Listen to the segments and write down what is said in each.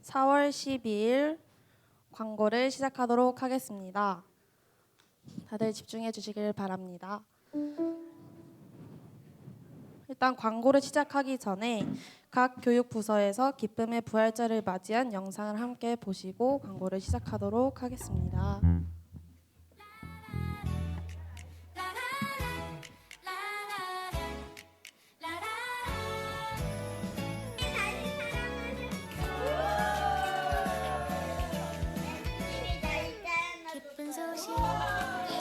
4월 12일 광고를 시작하도록 하겠습니다. 다들 집중해 주시길 바랍니다. 일단 광고를 시작하기 전에 각 교육부서에서 기쁨의 부활절을 맞이한 영상을 함께 보시고 광고를 시작하도록 하겠습니다. 기쁜 소식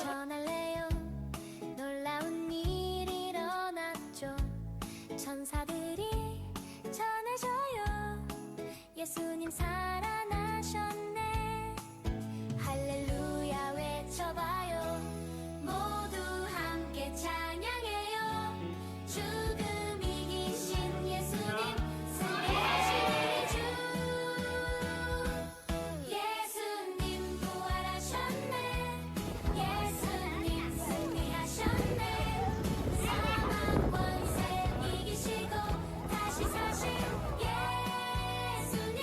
전할래요. 놀라운 일 일어났죠. 천사들이 전해줘요. 예수님 살아나셨네. 할렐루야 외쳐봐요. 모두 함께 찬양해요. 죽음 이기신 예수님 승리하신 주. 예수님 부활하셨네. 예수님 승리하셨네. 사망 권세 이기시고 다시 사신 예수님.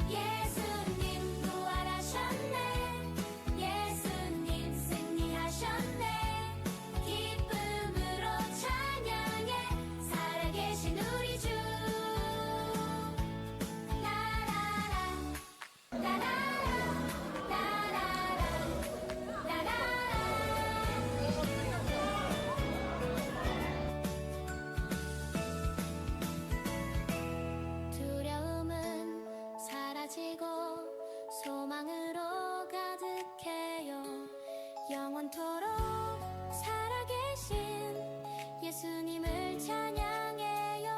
예수님 부활하셨네. 예수님 승리하셨네. 기쁨으로 찬양해 살아계신 우리 주. 라라라 라라라 라라라 두려움은 사라지고 소망으로 가득해요. 영원토록 살아계신 예수님을 찬양해요.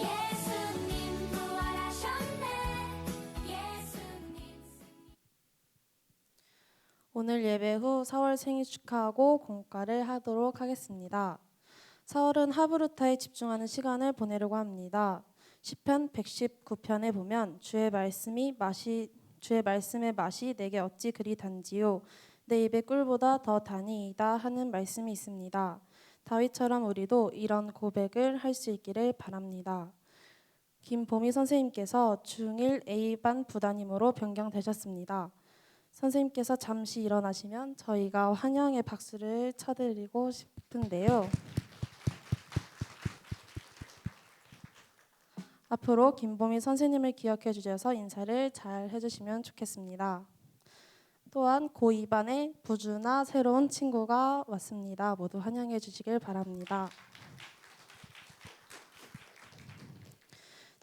예수님 부활하셨네. 예수님 오늘 예배 후 4월 생일 축하하고 공과를 하도록 하겠습니다. 4월은 하브루타에 집중하는 시간을 보내려고 합니다. 시편 119편에 보면 주의 말씀의 맛이 내게 어찌 그리 단지요 내 입의 꿀보다 더 다니이다 하는 말씀이 있습니다. 다윗처럼 우리도 이런 고백을 할 수 있기를 바랍니다. 김보미 선생님께서 중1 A반 부담임으로 변경되셨습니다. 선생님께서 잠시 일어나시면 저희가 환영의 박수를 쳐드리고 싶은데요. 앞으로 김보미 선생님을 기억해 주셔서 인사를 잘 해주시면 좋겠습니다. 또한 고2반에 부주나 새로운 친구가 왔습니다. 모두 환영해 주시길 바랍니다.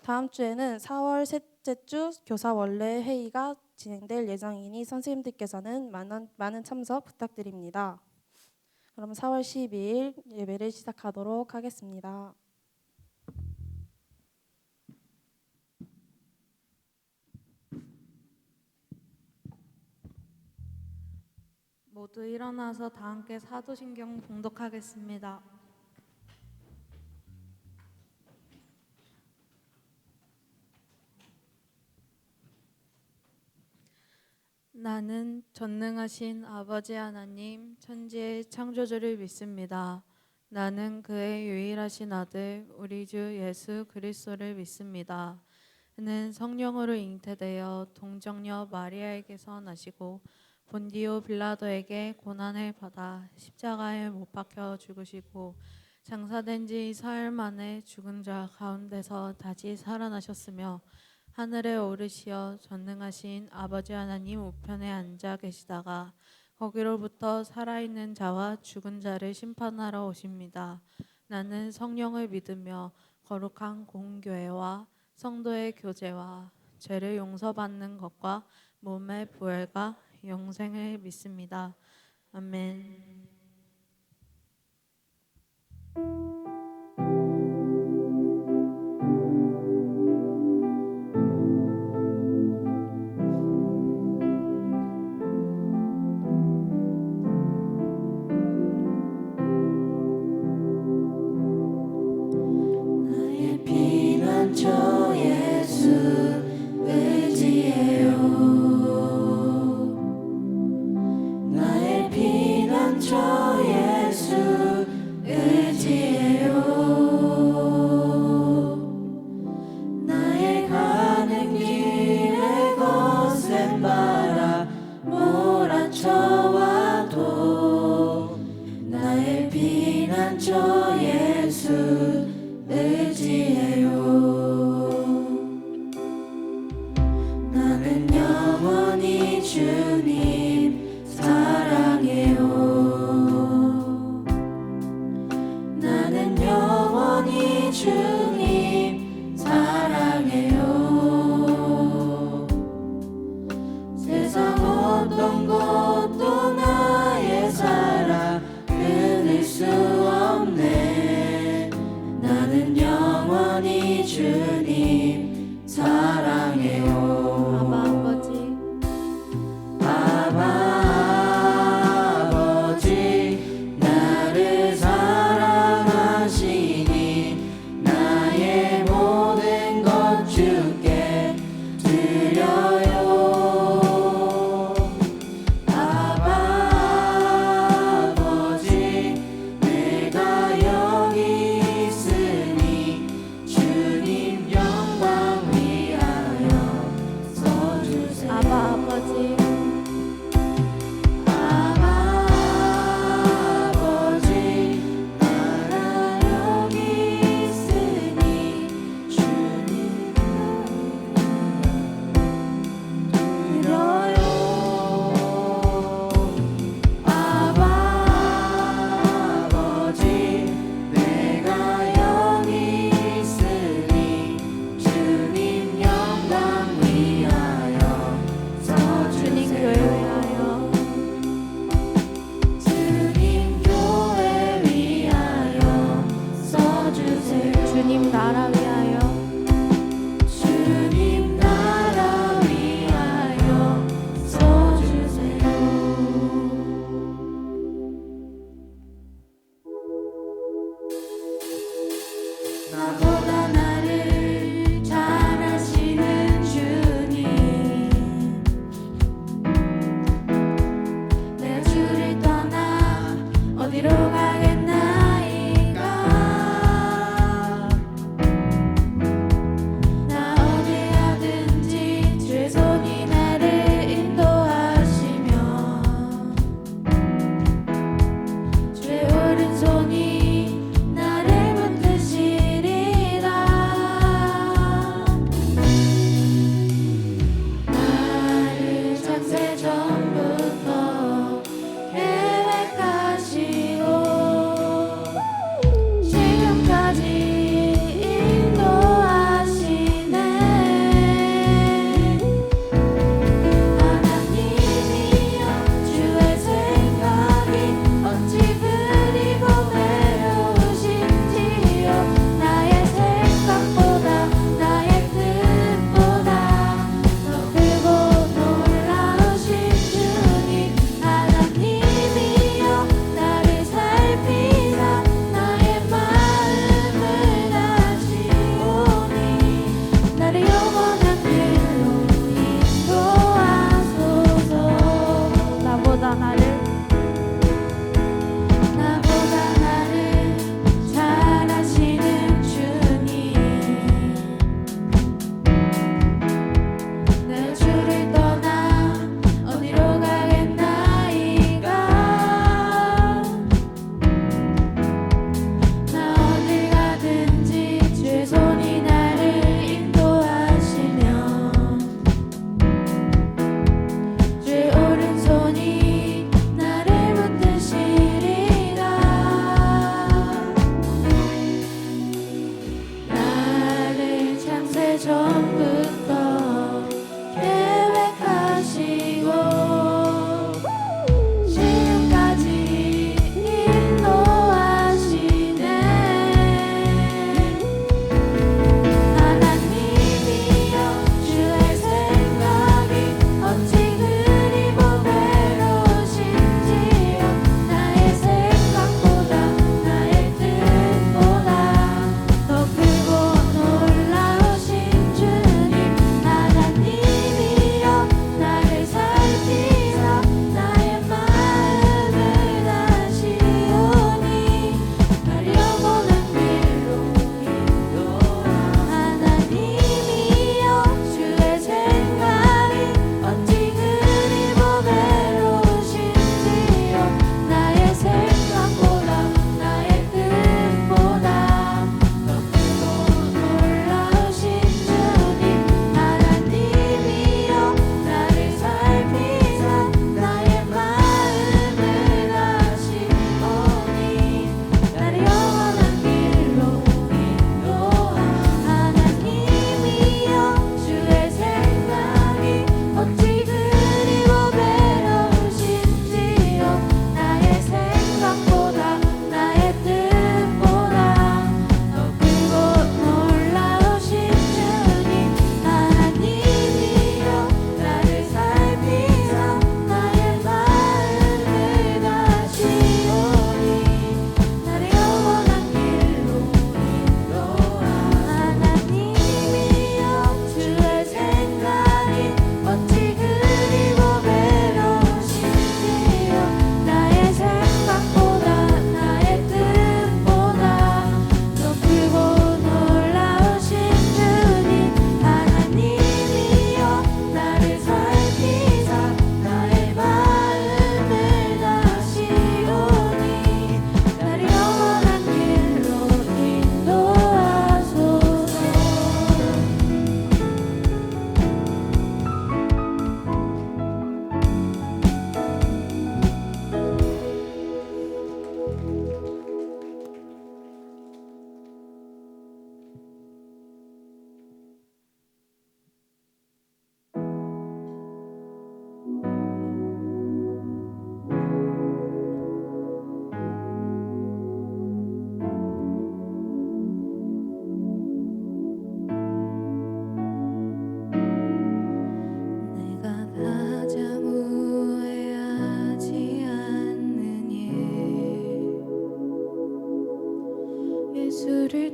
다음 주에는 4월 셋째 주 교사 원래 회의가 진행될 예정이니 선생님들께서는 많은 참석 부탁드립니다. 그럼 4월 12일 예배를 시작하도록 하겠습니다. 모두 일어나서 다 함께 사도신경 봉독하겠습니다. 나는 전능하신 아버지 하나님 천지의 창조주를 믿습니다. 나는 그의 유일하신 아들 우리 주 예수 그리스도를 믿습니다. 그는 성령으로 잉태되어 동정녀 마리아에게서 나시고 본디오 빌라도에게 고난을 받아 십자가에 못 박혀 죽으시고 장사된 지 사흘 만에 죽은 자 가운데서 다시 살아나셨으며 하늘에 오르시어 전능하신 아버지 하나님 우편에 앉아 계시다가 거기로부터 살아있는 자와 죽은 자를 심판하러 오십니다. 나는 성령을 믿으며 거룩한 공교회와 성도의 교제와 죄를 용서받는 것과 몸의 부활과 영생을 믿습니다. 아멘. 나의 피난처 예수 의지해요. 나의 피난처 예수 의지해요. 저 예수 의지해요. 나는 영원히 주님 사랑해요. 나는 영원히 주님 사랑해요. 세상 어떤 것도 나의 사랑 끊을 수 없네.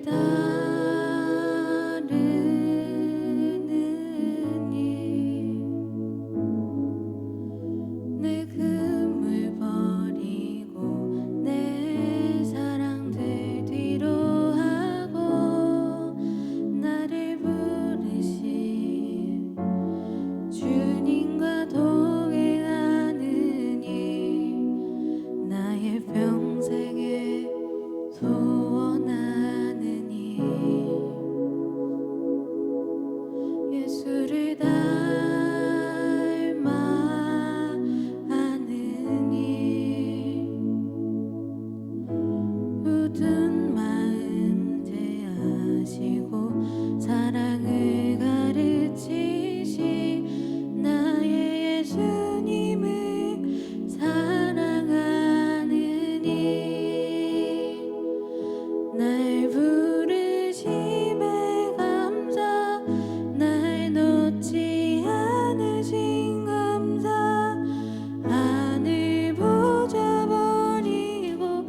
따르느니 내 금을 버리고 내 사랑들 뒤로 하고 나를 부르신 주님과 동행하느니 나의 평생에 소원하느니 예수를 닮아 하느니 굳은 마음 제하시고 사랑을 가르치신 나의 예수님을 사랑하느니 날 부르심에 감사 날 놓지 않으신 감사 하늘 보좌 버리고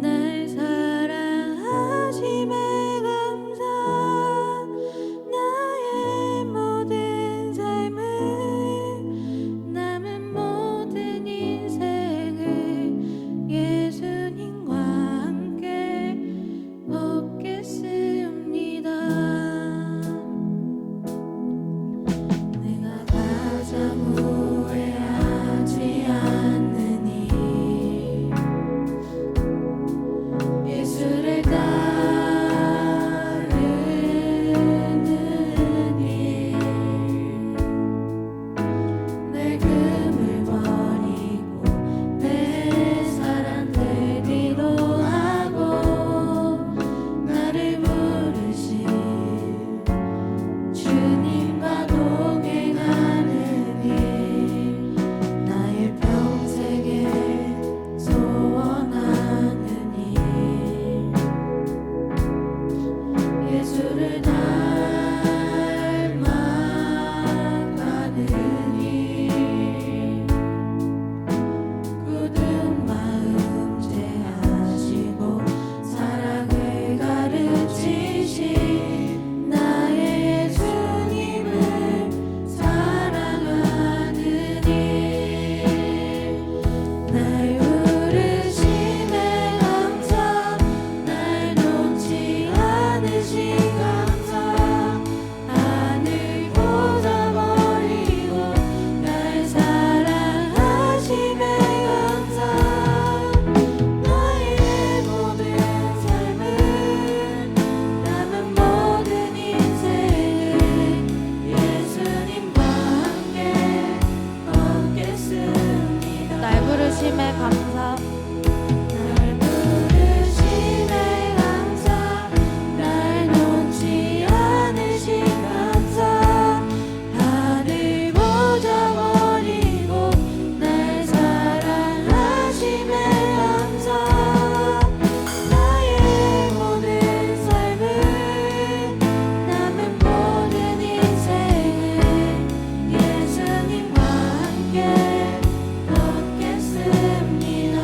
날 사랑하심에 감사 나의 모든 삶을 남은 모든 인생을 예수님과 함께 걷겠습니다. 내가 가장 후회하지 않느니 예수를 따르느니 내 금을 버리고 내 사랑들 뒤로 하고 나를 부르신 주님과 동행하느니 나의 평생에 소원하느니 예수를 닮아 가느니 굳은 마음 제하시고 사랑을 가르치신 나의 예수님을 사랑하느니 날 부르심에 감사 날 놓지 않으신 감사 하늘 보좌 버리고 날 사랑하심에 감사 나의 모든 삶을 남은 모든 인생을 예수님과 함께 걷겠습니다. 날 부르심에 감사 날 부르심에 감사 날 놓지 않으신 감사 하늘 보좌 버리고 날 사랑하심에 감사 나의 모든 삶을 남은 모든 인생을 예수님과 함께 걷겠습니다.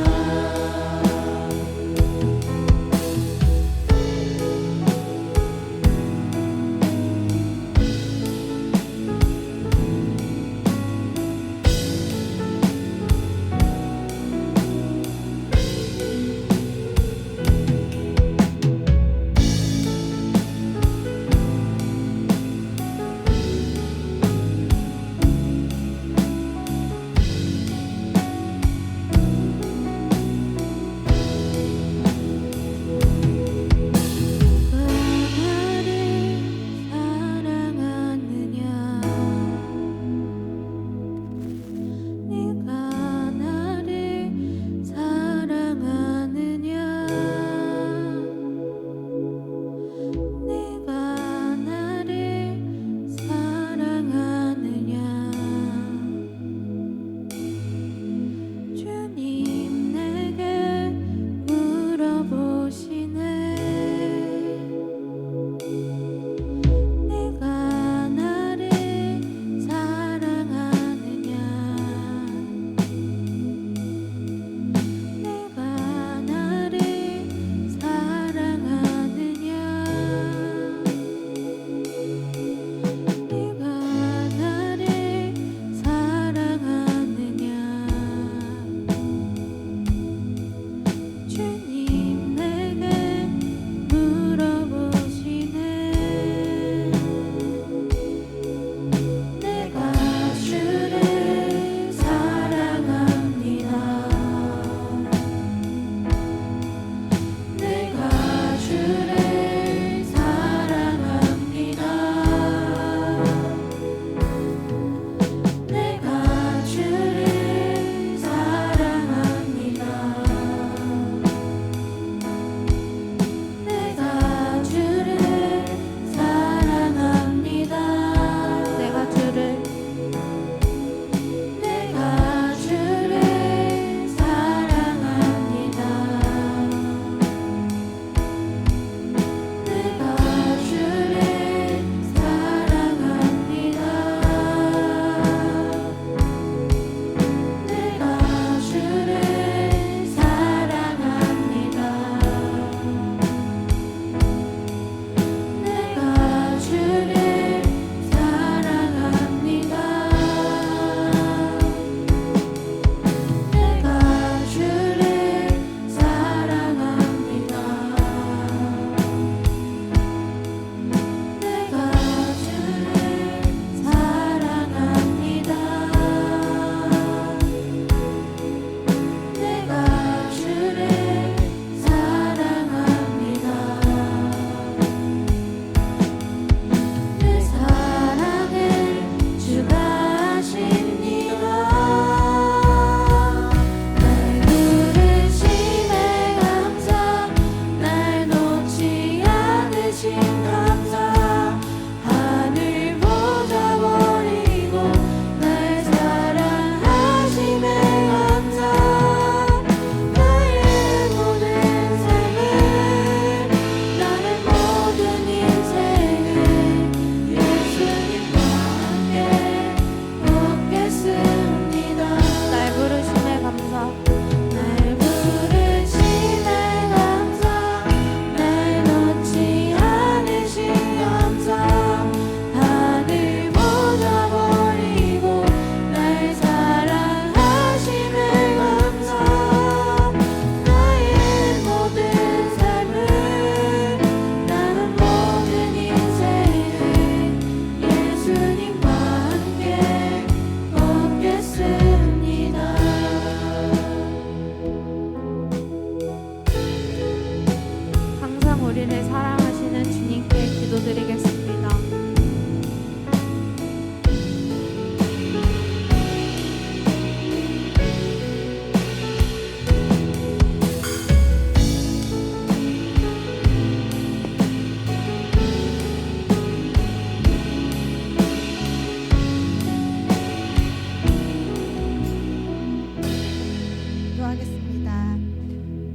기도드립니다.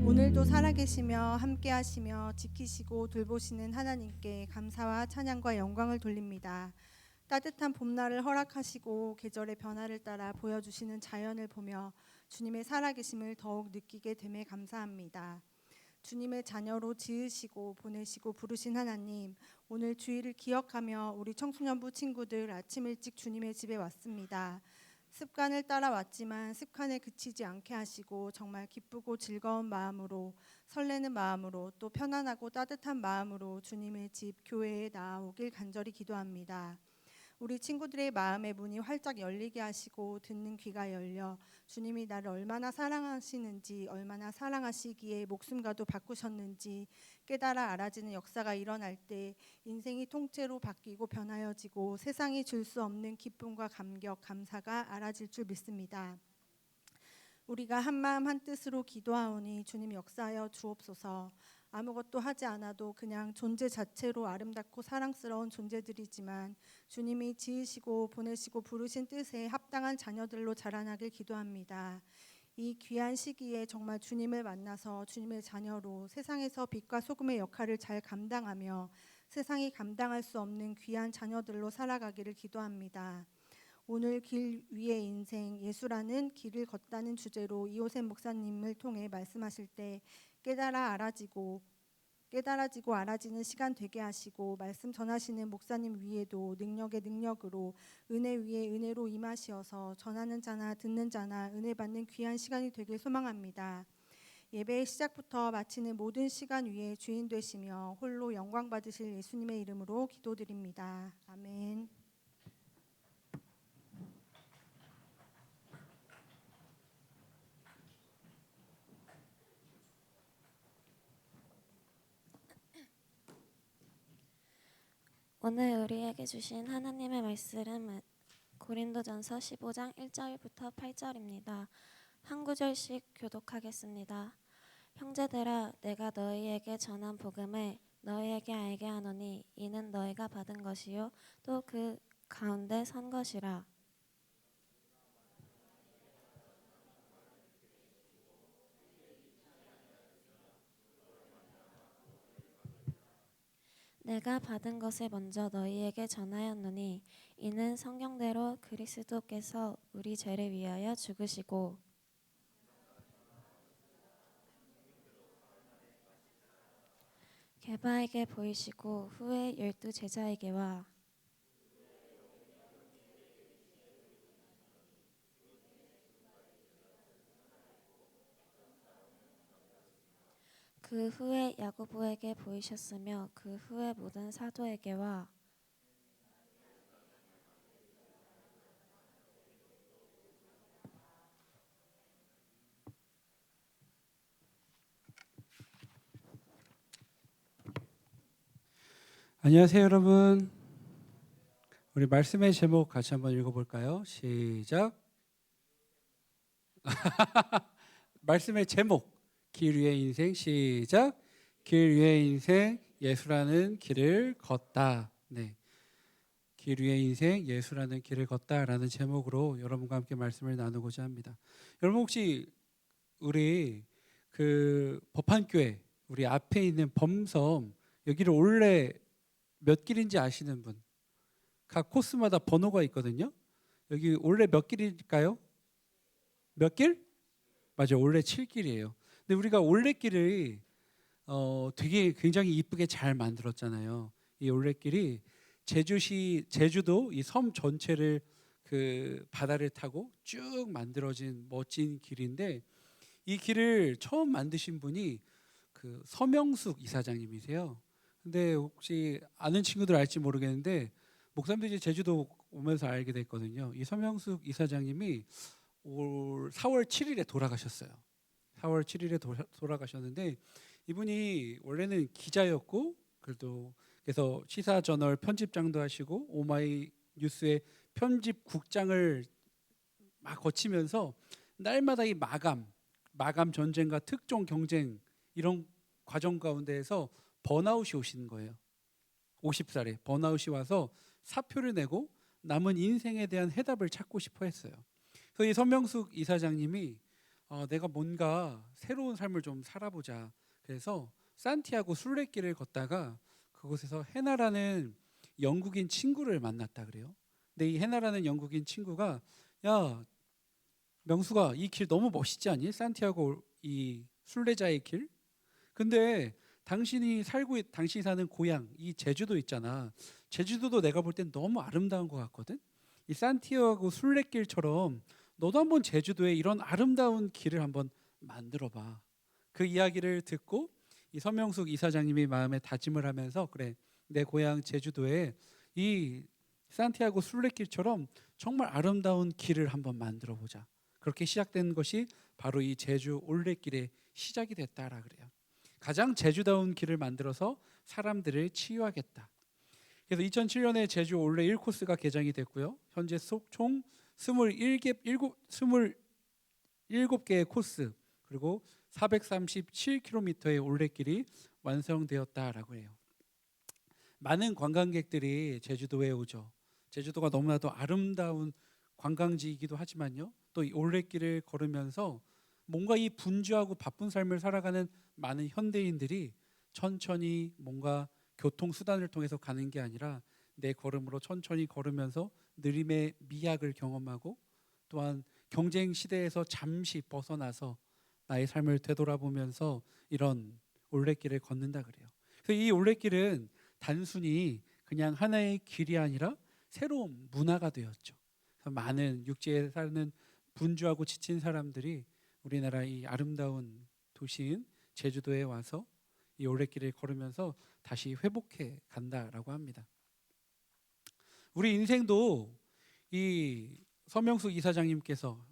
오늘도 살아계시며 함께하시며 지키시고 돌보시는 하나님께 감사와 찬양과 영광을 돌립니다. 따뜻한 봄날을 허락하시고 계절의 변화를 따라 보여주시는 자연을 보며 주님의 살아계심을 더욱 느끼게 됨에 감사합니다. 주님의 자녀로 지으시고 보내시고 부르신 하나님, 오늘 주일을 기억하며 우리 청소년부 친구들 아침 일찍 주님의 집에 왔습니다. 습관을 따라왔지만 습관에 그치지 않게 하시고 정말 기쁘고 즐거운 마음으로, 설레는 마음으로, 또 편안하고 따뜻한 마음으로 주님의 집 교회에 나아오길 간절히 기도합니다. 우리 친구들의 마음의 문이 활짝 열리게 하시고 듣는 귀가 열려 주님이 나를 얼마나 사랑하시는지, 얼마나 사랑하시기에 목숨과도 바꾸셨는지 깨달아 알아지는 역사가 일어날 때 인생이 통째로 바뀌고 변하여지고 세상이 줄 수 없는 기쁨과 감격, 감사가 알아질 줄 믿습니다. 우리가 한마음 한뜻으로 기도하오니 주님 역사하여 주옵소서. 아무것도 하지 않아도 그냥 존재 자체로 아름답고 사랑스러운 존재들이지만 주님이 지으시고 보내시고 부르신 뜻에 합당한 자녀들로 자라나길 기도합니다. 이 귀한 시기에 정말 주님을 만나서 주님의 자녀로 세상에서 빛과 소금의 역할을 잘 감당하며 세상이 감당할 수 없는 귀한 자녀들로 살아가기를 기도합니다. 오늘 길 위의 인생, 예수라는 길을 걷다는 주제로 이호셉 목사님을 통해 말씀하실 때 깨달아지고 알아지는 시간 되게 하시고 말씀 전하시는 목사님 위에도 능력의 능력으로 은혜 위에 은혜로 임하시어서 전하는 자나 듣는 자나 은혜 받는 귀한 시간이 되길 소망합니다. 예배의 시작부터 마치는 모든 시간 위에 주인 되시며 홀로 영광 받으실 예수님의 이름으로 기도드립니다. 아멘. 오늘 우리에게 주신 하나님의 말씀은 고린도전서 15장 1절부터 8절입니다. 한 구절씩 교독하겠습니다. 형제들아, 내가 너희에게 전한 복음을 너희에게 알게 하노니 이는 너희가 받은 것이요 또 그 가운데 선 것이라. 내가 받은 것을 먼저 너희에게 전하였노니 이는 성경대로 그리스도께서 우리 죄를 위하여 죽으시고 게바에게 보이시고 후에 12 제자에게와 그 후에 야고보에게 보이셨으며 그 후에 모든 사도에게와 안녕하세요, 여러분. 우리 말씀의 제목 같이 한번 읽어볼까요? 시작. 말씀의 제목, 길 위의 인생. 시작. 길 위의 인생, 예수라는 길을 걷다. 네, 길 위의 인생, 예수라는 길을 걷다라는 제목으로 여러분과 함께 말씀을 나누고자 합니다. 여러분 혹시 우리 그 법한교회 우리 앞에 있는 범섬 여기를 올해 몇 길인지 아시는 분? 각 코스마다 번호가 있거든요. 여기 올해 몇 길일까요? 몇 길? 맞아요. 올해 7길이에요. 근데 우리가 올레길을 되게 굉장히 이쁘게 잘 만들었잖아요. 이 올레길이 제주도 이 섬 전체를 그 바다를 타고 쭉 만들어진 멋진 길인데 이 길을 처음 만드신 분이 그 서명숙 이사장님이세요. 근데 혹시 아는 친구들 알지 모르겠는데 목사님들이 제주도 오면서 알게 됐거든요. 이 서명숙 이사장님이 올 4월 7일에 돌아가셨어요. 4월 7일에 돌아가셨는데 이분이 원래는 기자였고 그래서 시사저널 편집장도 하시고 오마이뉴스의 편집국장을 막 거치면서 날마다 이 마감 전쟁과 특종 경쟁 이런 과정 가운데에서 번아웃이 오시는 거예요. 50살에 번아웃이 와서 사표를 내고 남은 인생에 대한 해답을 찾고 싶어 했어요. 그래서 이 서명숙 이사장님이 내가 뭔가 새로운 삶을 좀 살아보자. 그래서 산티아고 순례길을 걷다가 그곳에서 헤나라는 영국인 친구를 만났다 그래요. 근데 이 헤나라는 영국인 친구가 야 명수가 이 길 너무 멋있지 않니? 산티아고 이 순례자의 길. 근데 당신이 사는 고향 이 제주도 있잖아. 제주도도 내가 볼 땐 너무 아름다운 것 같거든. 이 산티아고 순례길처럼 너도 한번 제주도에 이런 아름다운 길을 한번 만들어봐. 그 이야기를 듣고 이 서명숙 이사장님이 마음에 다짐을 하면서 그래 내 고향 제주도에 이 산티아고 순례길처럼 정말 아름다운 길을 한번 만들어 보자. 그렇게 시작된 것이 바로 이 제주 올레길의 시작이 됐다라 그래요. 가장 제주다운 길을 만들어서 사람들을 치유하겠다. 그래서 2007년에 제주 올레 1코스가 개장이 됐고요. 현재 총 27개의 코스 그리고 437km의 올레길이 완성되었다라고 해요. 많은 관광객들이 제주도에 오죠. 제주도가 너무나도 아름다운 관광지이기도 하지만요. 또 이 올레길을 걸으면서 뭔가 이 분주하고 바쁜 삶을 살아가는 많은 현대인들이 천천히 뭔가 교통수단을 통해서 가는 게 아니라 내 걸음으로 천천히 걸으면서 느림의 미학을 경험하고 또한 경쟁 시대에서 잠시 벗어나서 나의 삶을 되돌아보면서 이런 올레길을 걷는다 그래요. 그래서 이 올레길은 단순히 그냥 하나의 길이 아니라 새로운 문화가 되었죠. 그래서 많은 육지에 사는 분주하고 지친 사람들이 우리나라 이 아름다운 도시인 제주도에 와서 이 올레길을 걸으면서 다시 회복해 간다라고 합니다. 우리 인생도 이 서명숙 이사장님께서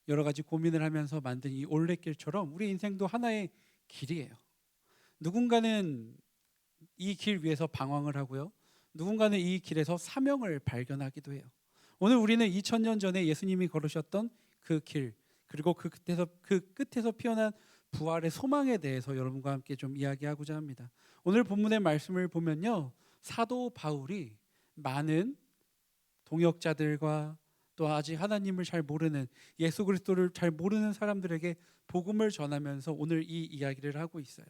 여러 가지 고민을 하면서 만든 이 올레길처럼 우리 인생도 하나의 길이에요. 누군가는 이 길 위에서 방황을 하고요. 누군가는 이 길에서 사명을 발견하기도 해요. 오늘 우리는 2000년 전에 예수님이 걸으셨던 그 길, 그리고 그 끝에서 피어난 부활의 소망에 대해서 여러분과 함께 좀 이야기하고자 합니다. 오늘 본문의 말씀을 보면요. 사도 바울이 많은 동역자들과 또 아직 하나님을 잘 모르는 예수 그리스도를 잘 모르는 사람들에게 복음을 전하면서 오늘 이 이야기를 하고 있어요.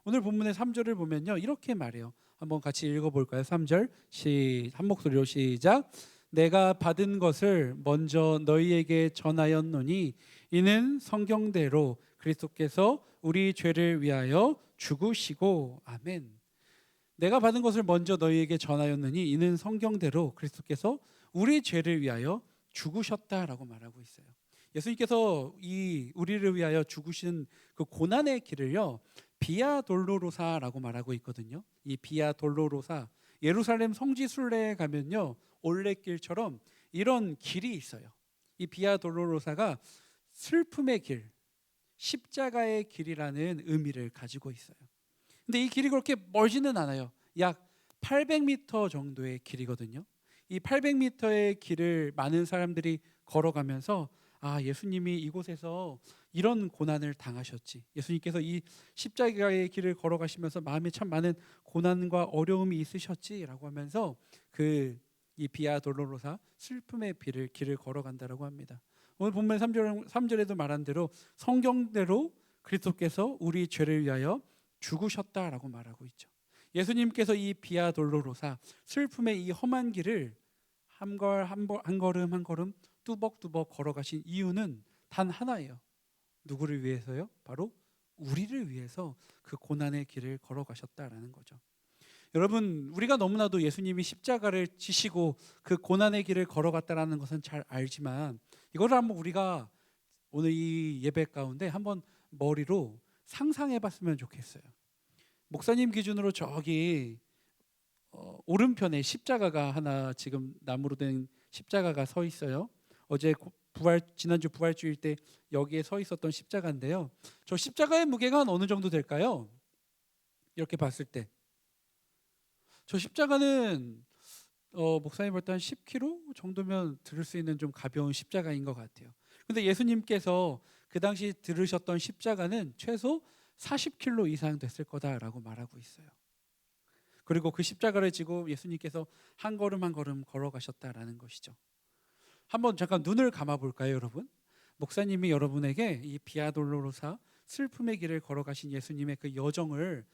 오늘 본문의 3절을 보면요. 이렇게 말해요. 한번 같이 읽어볼까요? 3절 한 목소리로 시작. 내가 받은 것을 먼저 너희에게 전하였노니 이는 성경대로 그리스도께서 우리 죄를 위하여 죽으시고 아멘. 내가 받은 것을 먼저 너희에게 전하였느니 이는 성경대로 그리스도께서 우리 죄를 위하여 죽으셨다라고 말하고 있어요. 예수님께서 이 우리를 위하여 죽으신 그 고난의 길을요. 비아 돌로로사라고 말하고 있거든요. 이 비아 돌로로사 예루살렘 성지 순례에 가면요. 올레길처럼 이런 길이 있어요. 이 비아 돌로로사가 슬픔의 길, 십자가의 길이라는 의미를 가지고 있어요. 근데 이 길이 그렇게 멀지는 않아요. 약 800m 정도의 길이거든요. 이 800m의 길을 많은 사람들이 걸어가면서 예수님이 이곳에서 이런 고난을 당하셨지. 예수님께서 이 십자가의 길을 걸어가시면서 마음에 참 많은 고난과 어려움이 있으셨지라고 하면서 이 비아 돌로로사 슬픔의 길을 걸어간다라고 합니다. 오늘 본문 3절에도 말한 대로 성경대로 그리스도께서 우리 죄를 위하여 죽으셨다라고 말하고 있죠. 예수님께서 이 비아 돌로로사 슬픔의 이 험한 길을 한 걸음 한 걸음 뚜벅뚜벅 걸어가신 이유는 단 하나예요. 누구를 위해서요? 바로 우리를 위해서 그 고난의 길을 걸어가셨다라는 거죠. 여러분, 우리가 너무나도 예수님이 십자가를 지시고 그 고난의 길을 걸어갔다라는 것은 잘 알지만 이거를 한번 우리가 오늘 이 예배 가운데 한번 머리로 상상해 봤으면 좋겠어요. 목사님 기준으로 저기 오른편에 십자가가 하나 지금 나무로 된 십자가가 서 있어요. 지난주 부활주일 때 여기에 서 있었던 십자가인데요. 저 십자가의 무게가 한 어느 정도 될까요? 이렇게 봤을 때 저 십자가는 목사님 볼 때 한 10kg 정도면 들을 수 있는 좀 가벼운 십자가인 것 같아요. 근데 예수님께서 그 당시 들으셨던 십자가는 최소 40kg 이상 됐을 거다라고 말하고 있어요. 그리고 그 십자가를 지고 예수님께서 한 걸음 한 걸음 걸어가셨다라는 것이죠. 한번 잠깐 눈을 감아 볼까요, 여러분? 목사님이 여러분에게 이 비아돌로로사 슬픔의 길을 걸어가신 예수님의 그 여정을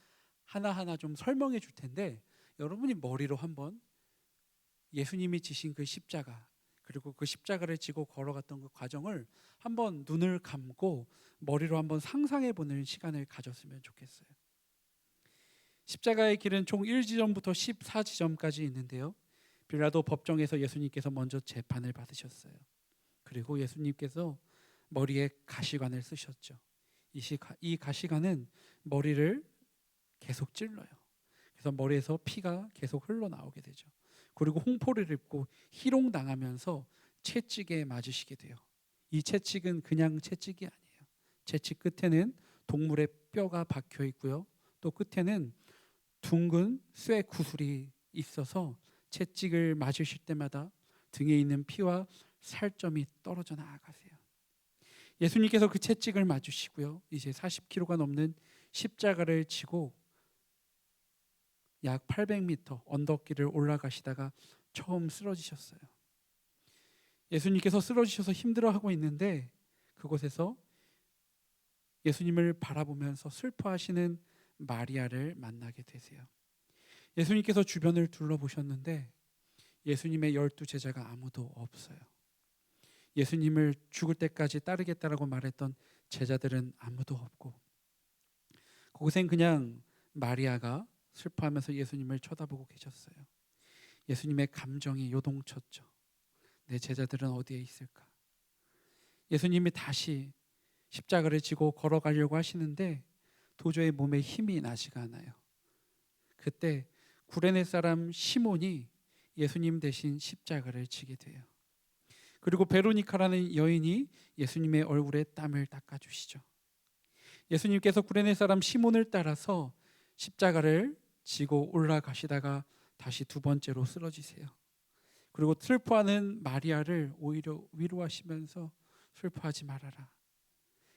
하나하나 좀 설명해 줄 텐데, 여러분이 머리로 한번 예수님이 지신 그 십자가, 그리고 그 십자가를 지고 걸어갔던 그 과정을 한번 눈을 감고 머리로 한번 상상해 보는 시간을 가졌으면 좋겠어요. 십자가의 길은 총 1지점부터 14지점까지 있는데요. 빌라도 법정에서 예수님께서 먼저 재판을 받으셨어요. 그리고 예수님께서 머리에 가시관을 쓰셨죠. 이 가시관은 머리를 계속 찔러요. 그래서 머리에서 피가 계속 흘러나오게 되죠. 그리고 홍포를 입고 희롱당하면서 채찍에 맞으시게 돼요. 이 채찍은 그냥 채찍이 아니에요. 채찍 끝에는 동물의 뼈가 박혀 있고요. 또 끝에는 둥근 쇠 구슬이 있어서 채찍을 맞으실 때마다 등에 있는 피와 살점이 떨어져 나아가세요. 예수님께서 그 채찍을 맞으시고요. 이제 40kg가 넘는 십자가를 지고 약 800m 언덕길을 올라가시다가 처음 쓰러지셨어요. 예수님께서 쓰러지셔서 힘들어하고 있는데 그곳에서 예수님을 바라보면서 슬퍼하시는 마리아를 만나게 되세요. 예수님께서 주변을 둘러보셨는데 예수님의 12제자가 아무도 없어요. 예수님을 죽을 때까지 따르겠다라고 말했던 제자들은 아무도 없고, 그곳엔 그냥 마리아가 슬퍼하면서 예수님을 쳐다보고 계셨어요. 예수님의 감정이 요동쳤죠. 내 제자들은 어디에 있을까? 예수님이 다시 십자가를 지고 걸어가려고 하시는데 도저히 몸에 힘이 나지가 않아요. 그때 구레네 사람 시몬이 예수님 대신 십자가를 지게 돼요. 그리고 베로니카라는 여인이 예수님의 얼굴에 땀을 닦아주시죠. 예수님께서 구레네 사람 시몬을 따라서 십자가를 지고 올라가시다가 다시 두 번째로 쓰러지세요. 그리고 슬퍼하는 마리아를 오히려 위로하시면서 슬퍼하지 말아라.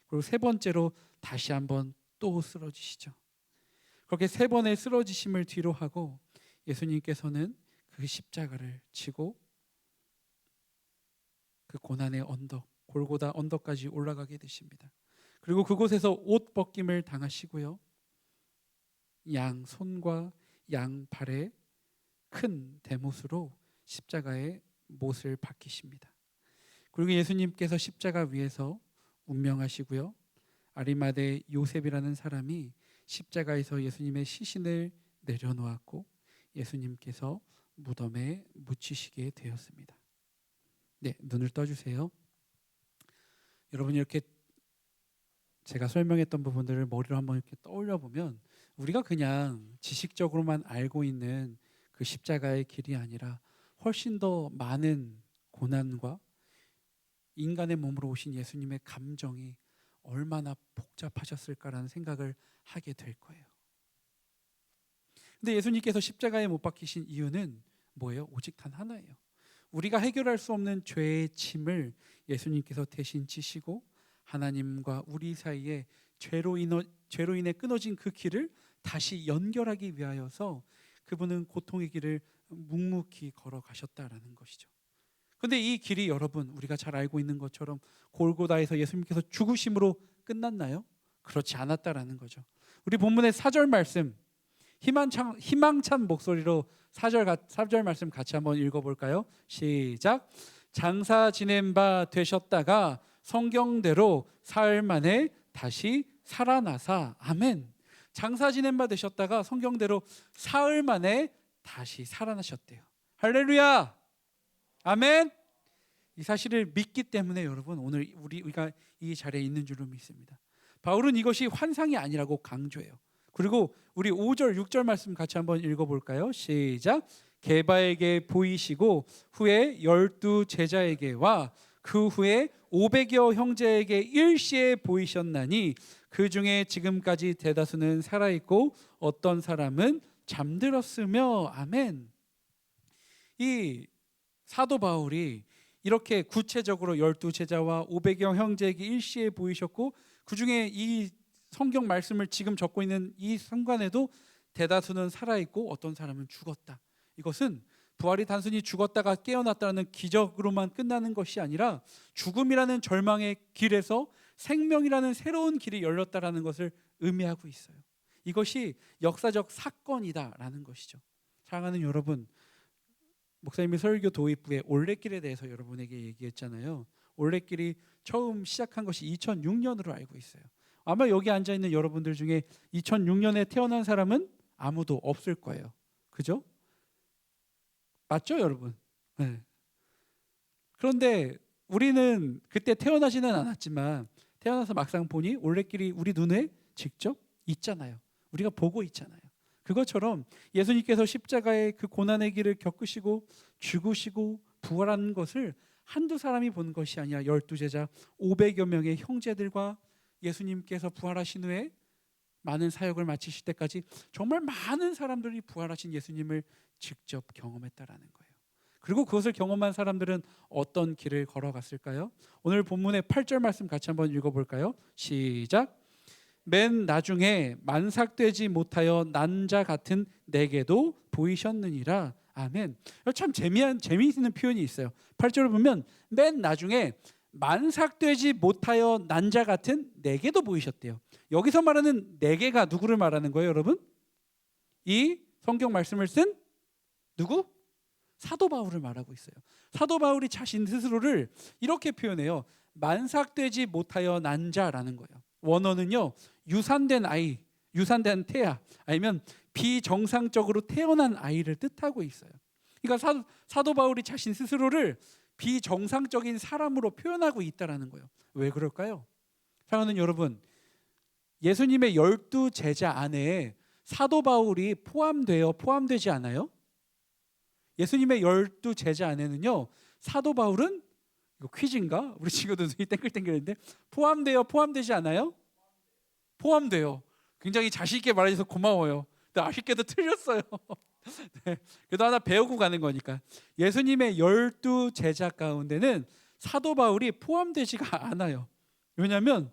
그리고 세 번째로 다시 한번 또 쓰러지시죠. 그렇게 세 번의 쓰러지심을 뒤로 하고 예수님께서는 그 십자가를 지고 그 고난의 언덕, 골고다 언덕까지 올라가게 되십니다. 그리고 그곳에서 옷 벗김을 당하시고요. 양 손과 양 발에 큰 대못으로 십자가의 못을 박히십니다. 그리고 예수님께서 십자가 위에서 운명하시고요. 아리마대 요셉이라는 사람이 십자가에서 예수님의 시신을 내려놓았고 예수님께서 무덤에 묻히시게 되었습니다. 네, 눈을 떠주세요. 여러분, 이렇게 제가 설명했던 부분들을 머리로 한번 이렇게 떠올려 보면 우리가 그냥 지식적으로만 알고 있는 그 십자가의 길이 아니라 훨씬 더 많은 고난과 인간의 몸으로 오신 예수님의 감정이 얼마나 복잡하셨을까라는 생각을 하게 될 거예요. 근데 예수님께서 십자가에 못 박히신 이유는 뭐예요? 오직 단 하나예요. 우리가 해결할 수 없는 죄의 짐을 예수님께서 대신 지시고 하나님과 우리 사이에 죄로 인해 끊어진 그 길을 다시 연결하기 위하여서 그분은 고통의 길을 묵묵히 걸어가셨다라는 것이죠. 그런데 이 길이 여러분 우리가 잘 알고 있는 것처럼 골고다에서 예수님께서 죽으심으로 끝났나요? 그렇지 않았다라는 거죠. 우리 본문의 4절 말씀 희망찬 목소리로 4절 말씀 같이 한번 읽어볼까요? 시작. 장사 지낸 바 되셨다가 성경대로 사흘 만에 다시 살아나사. 아멘. 장사 지낸 바 되셨다가 성경대로 사흘 만에 다시 살아나셨대요. 할렐루야. 아멘. 이 사실을 믿기 때문에 여러분 오늘 우리가 이 자리에 있는 줄로 믿습니다. 바울은 이것이 환상이 아니라고 강조해요. 그리고 우리 5절 6절 말씀 같이 한번 읽어볼까요? 시작. 게바에게 보이시고 후에 12 제자에게와 그 후에 500여 형제에게 일시에 보이셨나니 그 중에 지금까지 대다수는 살아있고 어떤 사람은 잠들었으며. 아멘. 이 사도 바울이 이렇게 구체적으로 12 제자와 500여 형제에게 일시에 보이셨고 그 중에 이 성경 말씀을 지금 적고 있는 이 순간에도 대다수는 살아있고 어떤 사람은 죽었다. 이것은 부활이 단순히 죽었다가 깨어났다는 기적으로만 끝나는 것이 아니라 죽음이라는 절망의 길에서 생명이라는 새로운 길이 열렸다라는 것을 의미하고 있어요. 이것이 역사적 사건이다라는 것이죠. 사랑하는 여러분, 목사님이 설교 도입부에 올레길에 대해서 여러분에게 얘기했잖아요. 올레길이 처음 시작한 것이 2006년으로 알고 있어요. 아마 여기 앉아있는 여러분들 중에 2006년에 태어난 사람은 아무도 없을 거예요. 그죠? 맞죠, 여러분? 네. 그런데 우리는 그때 태어나지는 않았지만 태어나서 막상 보니 올레길이 우리 눈에 직접 있잖아요. 우리가 보고 있잖아요. 그것처럼 예수님께서 십자가의 그 고난의 길을 겪으시고 죽으시고 부활하는 것을 한두 사람이 본 것이 아니라 12제자 500여 명의 형제들과 예수님께서 부활하신 후에 많은 사역을 마치실 때까지 정말 많은 사람들이 부활하신 예수님을 직접 경험했다라는 거예요. 그리고 그것을 경험한 사람들은 어떤 길을 걸어갔을까요? 오늘 본문의 8절 말씀 같이 한번 읽어볼까요? 시작. 맨 나중에 만삭되지 못하여 난 자 같은 내게도 보이셨느니라. 아멘. 참 재미있는 표현이 있어요. 8절을 보면 맨 나중에 만삭되지 못하여 난 자 같은 내게도 보이셨대요. 여기서 말하는 내게가 누구를 말하는 거예요, 여러분? 이 성경 말씀을 쓴 누구? 사도 바울을 말하고 있어요. 사도 바울이 자신 스스로를 이렇게 표현해요. 만삭되지 못하여 난 자라는 거예요. 원어는요, 유산된 아이, 유산된 태아, 아니면 비정상적으로 태어난 아이를 뜻하고 있어요. 그러니까 사도 바울이 자신 스스로를 비정상적인 사람으로 표현하고 있다라는 거예요. 왜 그럴까요? 사랑하는 여러분, 예수님의 12제자 안에 사도 바울이 포함되지 않아요? 예수님의 12제자 안에는요, 사도 바울은, 이거 퀴즈인가? 우리 친구들 눈이 땡글땡글했는데 포함되지 않아요? 포함돼요. 굉장히 자신 있게 말해줘서 고마워요. 근데 아쉽게도 틀렸어요. 네, 그래도 하나 배우고 가는 거니까. 예수님의 12제자 가운데는 사도 바울이 포함되지가 않아요. 왜냐하면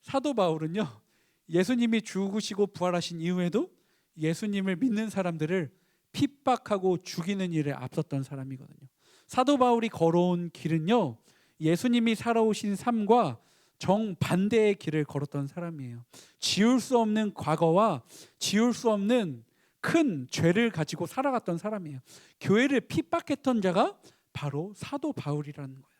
사도 바울은요, 예수님이 죽으시고 부활하신 이후에도 예수님을 믿는 사람들을 핍박하고 죽이는 일에 앞섰던 사람이거든요. 사도 바울이 걸어온 길은요, 예수님이 살아오신 삶과 정반대의 길을 걸었던 사람이에요. 지울 수 없는 과거와 지울 수 없는 큰 죄를 가지고 살아갔던 사람이에요. 교회를 핍박했던 자가 바로 사도 바울이라는 거예요.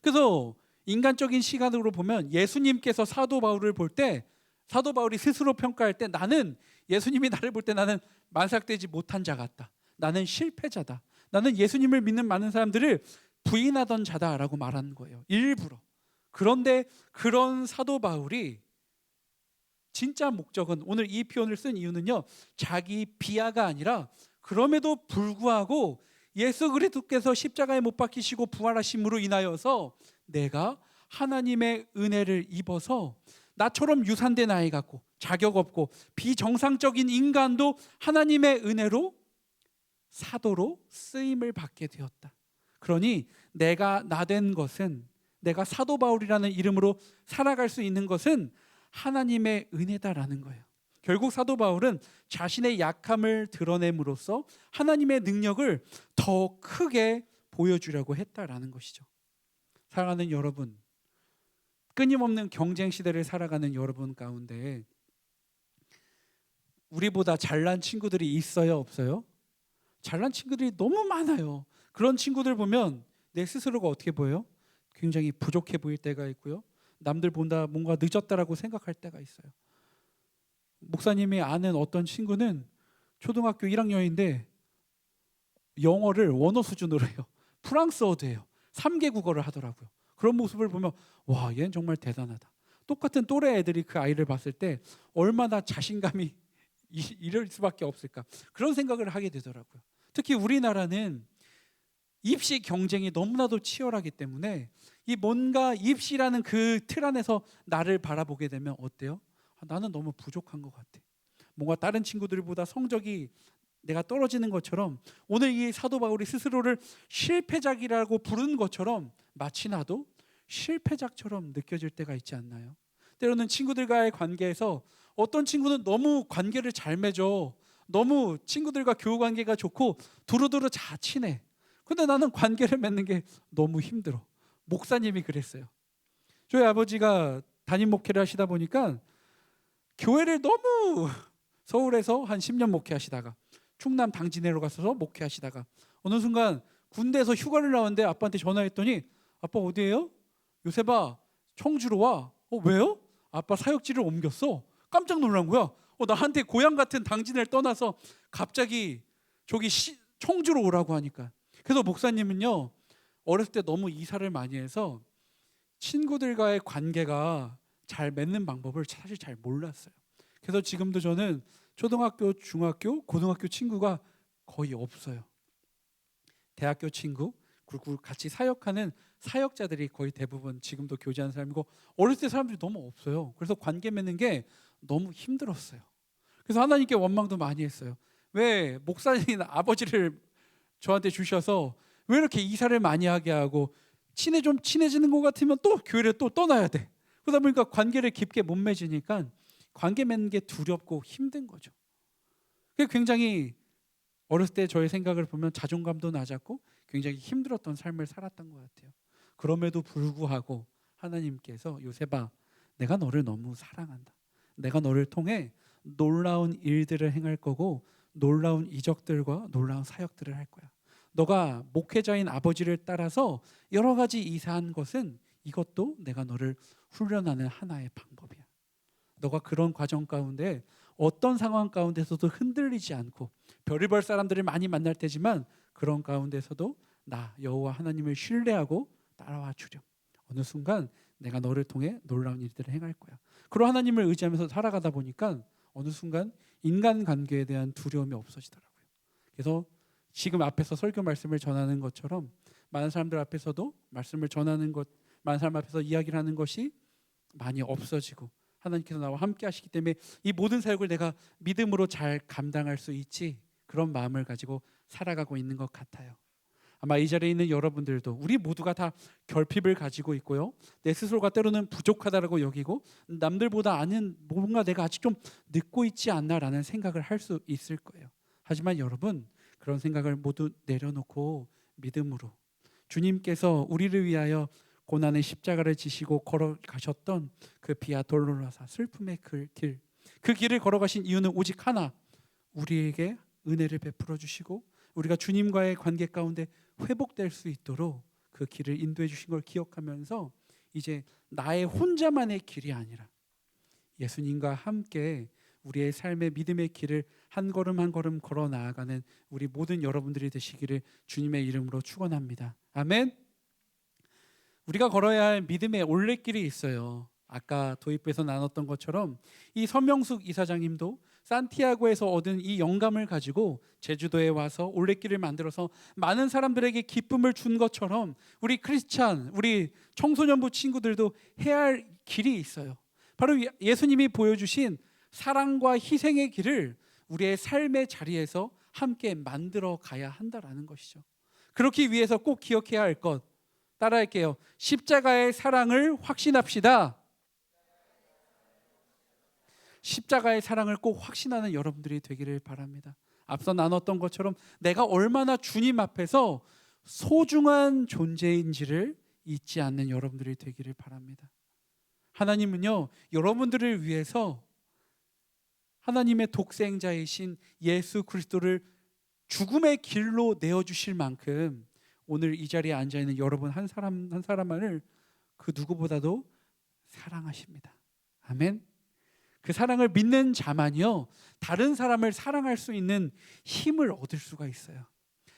그래서 인간적인 시각으로 보면 예수님께서 사도 바울을 볼 때, 사도 바울이 스스로 평가할 때, 나는, 예수님이 나를 볼 때 나는 만삭되지 못한 자 같다, 나는 실패자다, 나는 예수님을 믿는 많은 사람들을 부인하던 자다라고 말하는 거예요, 일부러. 그런데 그런 사도 바울이 진짜 목적은, 오늘 이 표현을 쓴 이유는요, 자기 비하가 아니라 그럼에도 불구하고 예수 그리스도께서 십자가에 못 박히시고 부활하심으로 인하여서 내가 하나님의 은혜를 입어서 나처럼 유산된 아이 같고 자격 없고 비정상적인 인간도 하나님의 은혜로 사도로 쓰임을 받게 되었다. 그러니 내가 나된 것은, 내가 사도 바울이라는 이름으로 살아갈 수 있는 것은 하나님의 은혜다라는 거예요. 결국 사도 바울은 자신의 약함을 드러냄으로써 하나님의 능력을 더 크게 보여주려고 했다라는 것이죠. 사랑하는 여러분, 끊임없는 경쟁 시대를 살아가는 여러분 가운데 우리보다 잘난 친구들이 있어요, 없어요? 잘난 친구들이 너무 많아요. 그런 친구들 보면 내 스스로가 어떻게 보여요? 굉장히 부족해 보일 때가 있고요, 남들 본다 뭔가 늦었다라고 생각할 때가 있어요. 목사님이 아는 어떤 친구는 초등학교 1학년인데 영어를 원어 수준으로 해요. 프랑스어도 해요. 3개 국어를 하더라고요. 그런 모습을 보면 와, 얘는 정말 대단하다. 똑같은 또래 애들이 그 아이를 봤을 때 얼마나 자신감이 이럴 수밖에 없을까, 그런 생각을 하게 되더라고요. 특히 우리나라는 입시 경쟁이 너무나도 치열하기 때문에 이 뭔가 입시라는 그 틀 안에서 나를 바라보게 되면 어때요? 나는 너무 부족한 것 같아. 뭔가 다른 친구들보다 성적이 내가 떨어지는 것처럼, 오늘 이 사도 바울이 스스로를 실패작이라고 부르는 것처럼 마치 나도 실패작처럼 느껴질 때가 있지 않나요? 때로는 친구들과의 관계에서 어떤 친구는 너무 관계를 잘 맺어, 너무 친구들과 교우 관계가 좋고 두루두루 친해. 근데 나는 관계를 맺는 게 너무 힘들어. 목사님이 그랬어요. 저희 아버지가 담임 목회를 하시다 보니까 교회를 너무 서울에서 한 10년 목회하시다가 충남 당진으로 가서 목회하시다가 어느 순간 군대에서 휴가를 나왔는데 아빠한테 전화했더니 아빠 어디에요? 요셉아 청주로 와. 왜요? 아빠 사역지를 옮겼어. 깜짝 놀란 거야. 나한테 고향 같은 당진을 떠나서 갑자기 저기 청주로 오라고 하니까. 그래서 목사님은요 어렸을 때 너무 이사를 많이 해서 친구들과의 관계가 잘 맺는 방법을 사실 잘 몰랐어요. 그래서 지금도 저는 초등학교, 중학교, 고등학교 친구가 거의 없어요. 대학교 친구 그리고 같이 사역하는 사역자들이 거의 대부분 지금도 교제하는 사람이고 어렸을 때 사람들이 너무 없어요. 그래서 관계 맺는 게 너무 힘들었어요. 그래서 하나님께 원망도 많이 했어요. 왜 목사님 아버지를 저한테 주셔서 왜 이렇게 이사를 많이 하게 하고 좀 친해지는 것 같으면 또 교회를 또 떠나야 돼. 그러다 보니까 관계를 깊게 못 맺으니까 관계 맺는 게 두렵고 힘든 거죠. 그게 굉장히 어렸을 때 저의 생각을 보면 자존감도 낮았고 굉장히 힘들었던 삶을 살았던 것 같아요. 그럼에도 불구하고 하나님께서 요셉아 내가 너를 너무 사랑한다. 내가 너를 통해 놀라운 일들을 행할 거고 놀라운 이적들과 놀라운 사역들을 할 거야. 너가 목회자인 아버지를 따라서 여러 가지 이사한 것은 이것도 내가 너를 훈련하는 하나의 방법이야. 너가 그런 과정 가운데 어떤 상황 가운데서도 흔들리지 않고 별의별 사람들을 많이 만날 테지만 그런 가운데서도 나 여호와 하나님을 신뢰하고 따라와 주렴. 어느 순간 내가 너를 통해 놀라운 일들을 행할 거야. 그런 하나님을 의지하면서 살아가다 보니까 어느 순간 인간관계에 대한 두려움이 없어지더라고요. 그래서 지금 앞에서 설교 말씀을 전하는 것처럼 많은 사람들 앞에서도 말씀을 전하는 것, 많은 사람 앞에서 이야기를 하는 것이 많이 없어지고 하나님께서 나와 함께 하시기 때문에 이 모든 사역을 내가 믿음으로 잘 감당할 수 있지, 그런 마음을 가지고 살아가고 있는 것 같아요. 아마 이 자리에 있는 여러분들도 우리 모두가 다 결핍을 가지고 있고요, 내 스스로가 때로는 부족하다라고 여기고 남들보다 아는 뭔가 내가 아직 좀 늦고 있지 않나라는 생각을 할 수 있을 거예요. 하지만 여러분 그런 생각을 모두 내려놓고 믿음으로 주님께서 우리를 위하여 고난의 십자가를 지시고 걸어가셨던 그 비아 돌로라사 슬픔의 길, 그 길을 걸어가신 이유는 오직 하나, 우리에게 은혜를 베풀어 주시고 우리가 주님과의 관계 가운데 회복될 수 있도록 그 길을 인도해 주신 걸 기억하면서 이제 나의 혼자만의 길이 아니라 예수님과 함께 우리의 삶의 믿음의 길을 한 걸음 한 걸음 걸어 나아가는 우리 모든 여러분들이 되시기를 주님의 이름으로 축원합니다. 아멘. 우리가 걸어야 할 믿음의 올레길이 있어요. 아까 도입부에서 나눴던 것처럼 이 서명숙 이사장님도 산티아고에서 얻은 이 영감을 가지고 제주도에 와서 올레길을 만들어서 많은 사람들에게 기쁨을 준 것처럼 우리 크리스찬, 우리 청소년부 친구들도 해야 할 길이 있어요. 바로 예수님이 보여주신 사랑과 희생의 길을 우리의 삶의 자리에서 함께 만들어 가야 한다라는 것이죠. 그렇기 위해서 꼭 기억해야 할 것, 따라할게요. 십자가의 사랑을 확신합시다. 십자가의 사랑을 꼭 확신하는 여러분들이 되기를 바랍니다. 앞서 나눴던 것처럼 내가 얼마나 주님 앞에서 소중한 존재인지를 잊지 않는 여러분들이 되기를 바랍니다. 하나님은요, 여러분들을 위해서 하나님의 독생자이신 예수 그리스도를 죽음의 길로 내어주실 만큼 오늘 이 자리에 앉아있는 여러분 한 사람 한 사람을 그 누구보다도 사랑하십니다. 아멘. 그 사랑을 믿는 자만이요 다른 사람을 사랑할 수 있는 힘을 얻을 수가 있어요.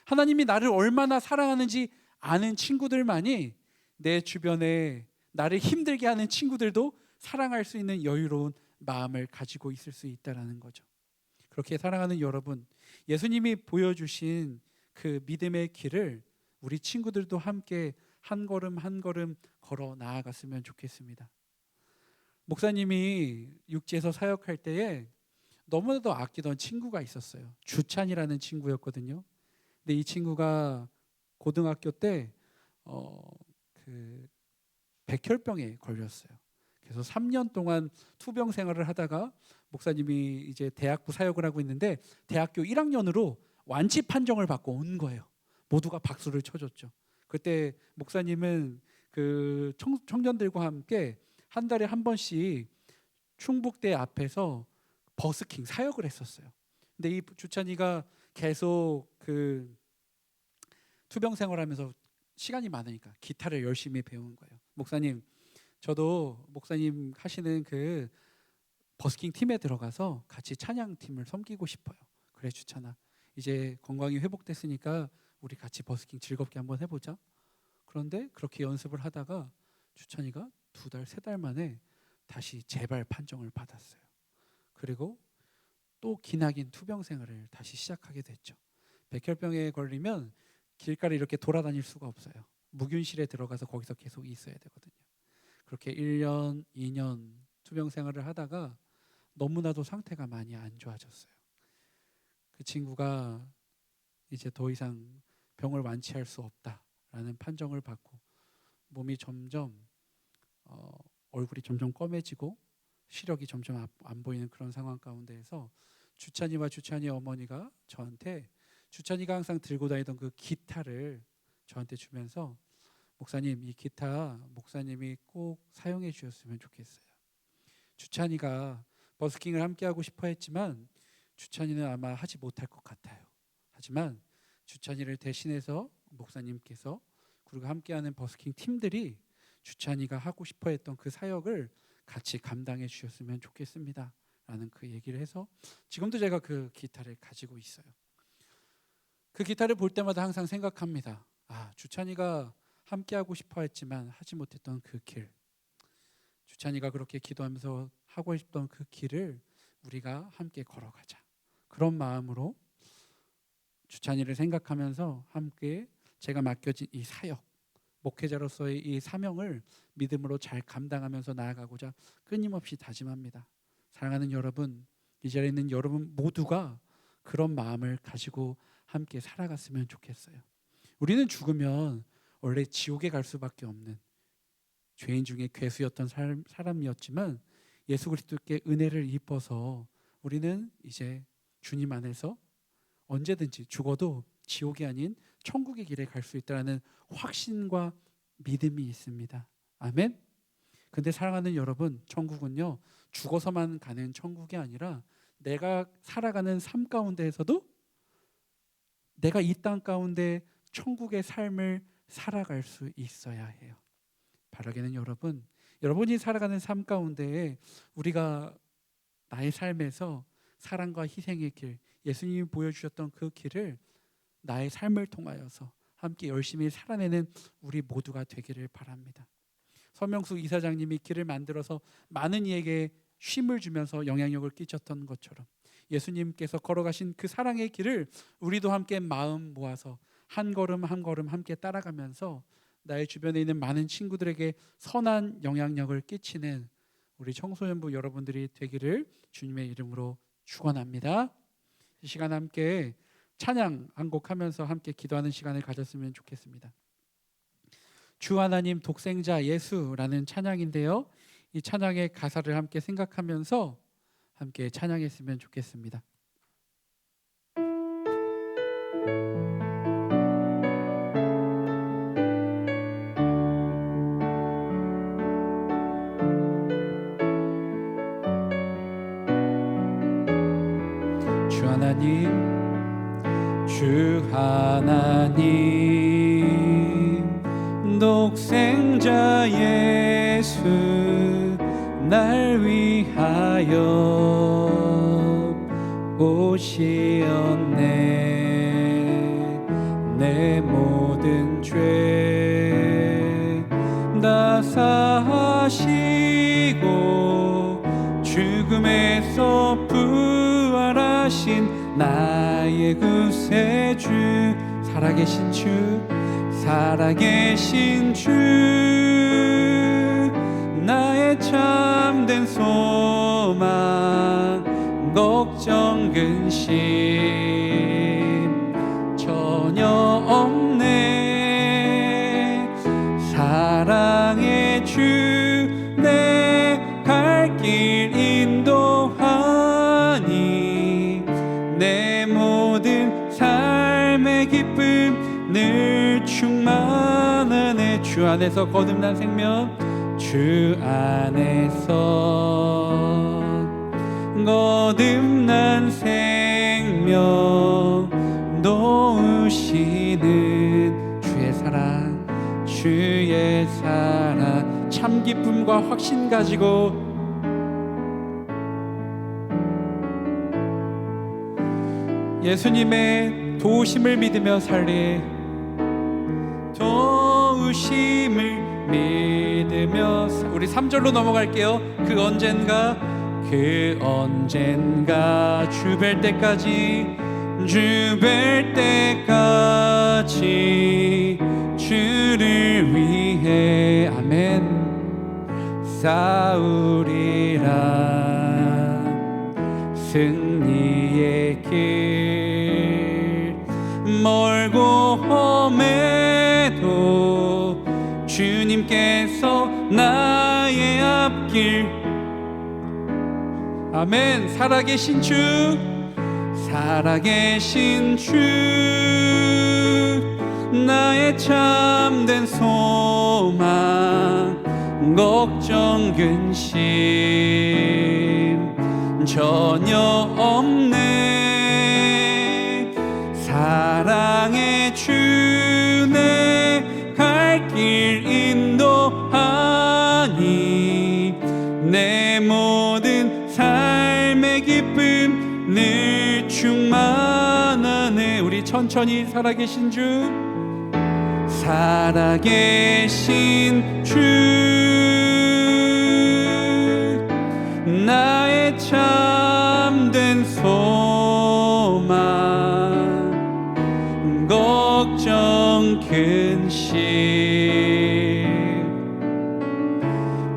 하나님이 나를 얼마나 사랑하는지 아는 친구들만이 내 주변에 나를 힘들게 하는 친구들도 사랑할 수 있는 여유로운 마음을 가지고 있을 수 있다는 거죠. 그렇게 사랑하는 여러분, 예수님이 보여주신 그 믿음의 길을 우리 친구들도 함께 한 걸음 한 걸음 걸어 나아갔으면 좋겠습니다. 목사님이 육지에서 사역할 때에 너무나도 아끼던 친구가 있었어요. 주찬이라는 친구였거든요. 근데 이 친구가 고등학교 때 그 백혈병에 걸렸어요. 그래서 3년 동안 투병 생활을 하다가 목사님이 이제 대학부 사역을 하고 있는데 대학교 1학년으로 완치 판정을 받고 온 거예요. 모두가 박수를 쳐줬죠. 그때 목사님은 그 청년들과 함께 한 달에 한 번씩 충북대 앞에서 버스킹 사역을 했었어요. 근데 이 주찬이가 계속 그 투병 생활하면서 시간이 많으니까 기타를 열심히 배운 거예요. 목사님, 저도 목사님 하시는 그 버스킹 팀에 들어가서 같이 찬양 팀을 섬기고 싶어요. 그래 주찬아, 이제 건강이 회복됐으니까 우리 같이 버스킹 즐겁게 한번 해보자. 그런데 그렇게 연습을 하다가 주찬이가 2달, 3달 만에 다시 재발 판정을 받았어요. 그리고 또 기나긴 투병 생활을 다시 시작하게 됐죠. 백혈병에 걸리면 길가를 이렇게 돌아다닐 수가 없어요. 무균실에 들어가서 거기서 계속 있어야 되거든요. 그렇게 1년, 2년 투병 생활을 하다가 너무나도 상태가 많이 안 좋아졌어요. 그 친구가 이제 더 이상 병을 완치할 수 없다라는 판정을 받고 몸이 점점 얼굴이 점점 검해지고 시력이 점점 안 보이는 그런 상황 가운데에서 주찬이와 주찬이 어머니가 저한테 주찬이가 항상 들고 다니던 그 기타를 저한테 주면서 목사님, 이 기타 목사님이 꼭 사용해 주셨으면 좋겠어요. 주찬이가 버스킹을 함께 하고 싶어 했지만 주찬이는 아마 하지 못할 것 같아요. 하지만 주찬이를 대신해서 목사님께서 그리고 함께하는 버스킹 팀들이 주찬이가 하고 싶어 했던 그 사역을 같이 감당해 주셨으면 좋겠습니다 라는 그 얘기를 해서 지금도 제가 그 기타를 가지고 있어요. 그 기타를 볼 때마다 항상 생각합니다. 주찬이가 함께하고 싶어 했지만 하지 못했던 그 길, 주찬이가 그렇게 기도하면서 하고 싶던 그 길을 우리가 함께 걸어가자. 그런 마음으로 주찬이를 생각하면서 함께 제가 맡겨진 이 사역, 목회자로서의 이 사명을 믿음으로 잘 감당하면서 나아가고자 끊임없이 다짐합니다. 사랑하는 여러분, 이 자리에 있는 여러분 모두가 그런 마음을 가지고 함께 살아갔으면 좋겠어요. 우리는 죽으면 원래 지옥에 갈 수밖에 없는 죄인 중에 괴수였던 사람이었지만 예수 그리스도께 은혜를 입어서 우리는 이제 주님 안에서 언제든지 죽어도 지옥이 아닌 천국의 길에 갈 수 있다는 확신과 믿음이 있습니다. 아멘. 근데 사랑하는 여러분, 천국은요 죽어서만 가는 천국이 아니라 내가 살아가는 삶 가운데에서도 내가 이 땅 가운데 천국의 삶을 살아갈 수 있어야 해요. 바라기는 여러분, 여러분이 살아가는 삶 가운데에 우리가 나의 삶에서 사랑과 희생의 길, 예수님이 보여주셨던 그 길을 나의 삶을 통하여서 함께 열심히 살아내는 우리 모두가 되기를 바랍니다. 서명수 이사장님이 길을 만들어서 많은 이에게 쉼을 주면서 영향력을 끼쳤던 것처럼 예수님께서 걸어가신 그 사랑의 길을 우리도 함께 마음 모아서 한 걸음 한 걸음 함께 따라가면서 나의 주변에 있는 많은 친구들에게 선한 영향력을 끼치는 우리 청소년부 여러분들이 되기를 주님의 이름으로 축원합니다. 이 시간 함께 찬양 한 곡 하면서 함께 기도하는 시간을 가졌으면 좋겠습니다. 주 하나님 독생자 예수라는 찬양인데요, 이 찬양의 가사를 함께 생각하면서 함께 찬양했으면 좋겠습니다. 주 하나님 독생자 예수 날 위하여 오시었네. 내 모든 죄 다 사하시고 죽음에서 부활하신 나의 구세주, 살아계신 주 나의 참된 소망, 걱정 근심 전혀 없네. 사랑의 주 내 주 안에서 거듭난 생명, 주 안에서 거듭난 생명, 놓으시는 주의 사랑, 주의 사랑, 참 기쁨과 확신 가지고 예수님의 도우심을 믿으며 살리, 도우심을 믿으며 우리 3절로 넘어갈게요. 그 언젠가 주 뵐 때까지, 주 뵐 때까지 주를 위해 아멘 싸우리라. 승리의 길 멀고 험해도 주님께서 나의 앞길, 아멘. 살아계신 주, 살아계신 주, 나의 참된 소망, 걱정 근심 전혀 없네. 사랑의 주내 갈 길 인도하니, 내 모든 삶의 기쁨 늘 충만하네. 우리 천천히. 살아계신 주, 살아계신 주, 나의 참된 소망, 걱정 근심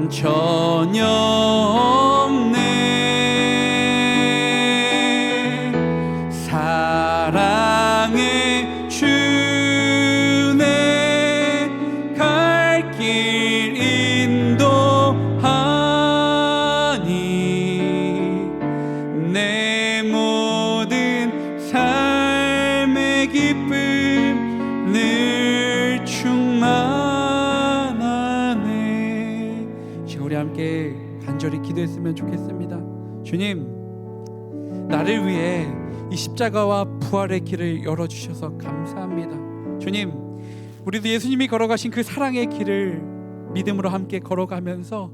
전혀 없네. 사랑의 주내 갈 길 인도하니, 내 모든 삶의 기쁨 늘 충만하네. 지금 우리 함께 간절히 기도했으면 좋겠습니다. 주님, 나를 위해 이 십자가와 부활의 길을 열어주셔서 감사합니다. 주님, 우리도 예수님이 걸어가신 그 사랑의 길을 믿음으로 함께 걸어가면서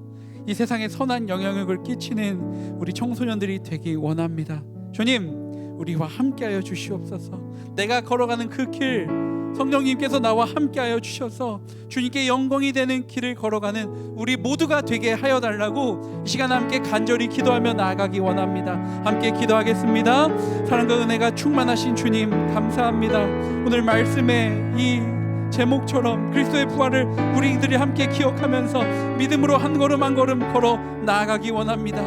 이 세상에 선한 영향력을 끼치는 우리 청소년들이 되기 원합니다. 주님, 우리와 함께하여 주시옵소서. 내가 걸어가는 그 길, 성령님께서 나와 함께하여 주셔서 주님께 영광이 되는 길을 걸어가는 우리 모두가 되게 하여 달라고 이 시간 함께 간절히 기도하며 나아가기 원합니다. 함께 기도하겠습니다. 사랑과 은혜가 충만하신 주님, 감사합니다. 오늘 말씀에 이 제목처럼 그리스도의 부활을 우리들이 함께 기억하면서 믿음으로 한 걸음 한 걸음 걸어 나아가기 원합니다.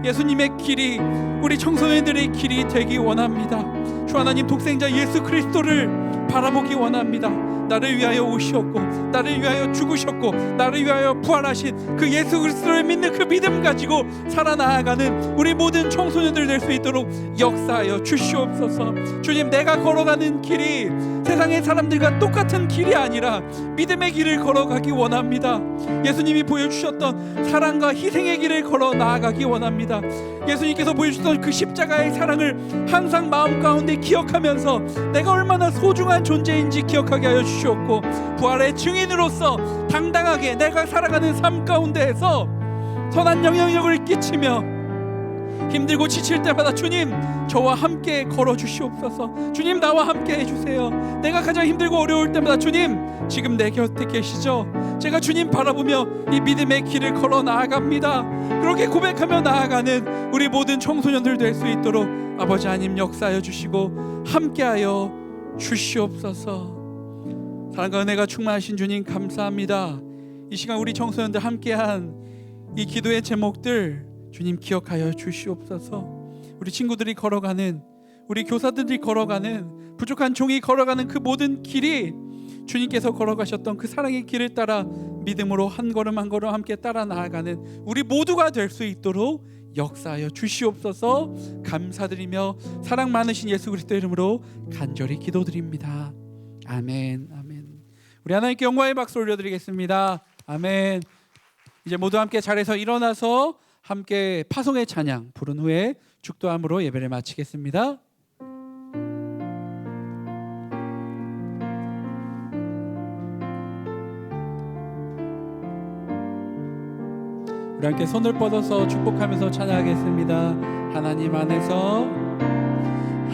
예수님의 길이 우리 청소년들의 길이 되기 원합니다. 주 하나님, 독생자 예수 그리스도를 바라보기 원합니다. 나를 위하여 오셨고, 나를 위하여 죽으셨고, 나를 위하여 부활하신 그 예수 그리스도를 믿는 그 믿음 가지고 살아나가는 우리 모든 청소년들 될 수 있도록 역사하여 주시옵소서. 주님, 내가 걸어가는 길이 세상의 사람들과 똑같은 길이 아니라 믿음의 길을 걸어가기 원합니다. 예수님이 보여주셨던 사랑과 희생의 길을 걸어 나아가기 원합니다. 예수님께서 보여주셨던 그 십자가의 사랑을 항상 마음 가운데 기억하면서 내가 얼마나 소중한 존재인지 기억하게 하여 주시옵고, 부활의 증인으로서 당당하게 내가 살아가는 삶 가운데에서 선한 영향력을 끼치며 힘들고 지칠 때마다 주님, 저와 함께 걸어주시옵소서. 주님, 나와 함께 해주세요. 내가 가장 힘들고 어려울 때마다 주님, 지금 내 곁에 계시죠? 제가 주님 바라보며 이 믿음의 길을 걸어 나아갑니다. 그렇게 고백하며 나아가는 우리 모든 청소년들 될 수 있도록 아버지 하나님 역사하여 주시고 함께하여 주시옵소서. 사랑과 은혜가 충만하신 주님, 감사합니다. 이 시간 우리 청소년들 함께한 이 기도의 제목들 주님 기억하여 주시옵소서. 우리 친구들이 걸어가는, 우리 교사들이 걸어가는, 부족한 종이 걸어가는 그 모든 길이 주님께서 걸어가셨던 그 사랑의 길을 따라 믿음으로 한 걸음 한 걸음 함께 따라 나아가는 우리 모두가 될 수 있도록 역사하여 주시옵소서. 감사드리며 사랑 많으신 예수 그리스도 이름으로 간절히 기도드립니다. 아멘. 아멘. 우리 하나님께 영광의 박수 올려드리겠습니다. 아멘. 이제 모두 함께 자리에서 일어나서 함께 파송의 찬양 부른 후에 축도함으로 예배를 마치겠습니다. 우리 함께 손을 뻗어서 축복하면서 찬양하겠습니다. 하나님 안에서,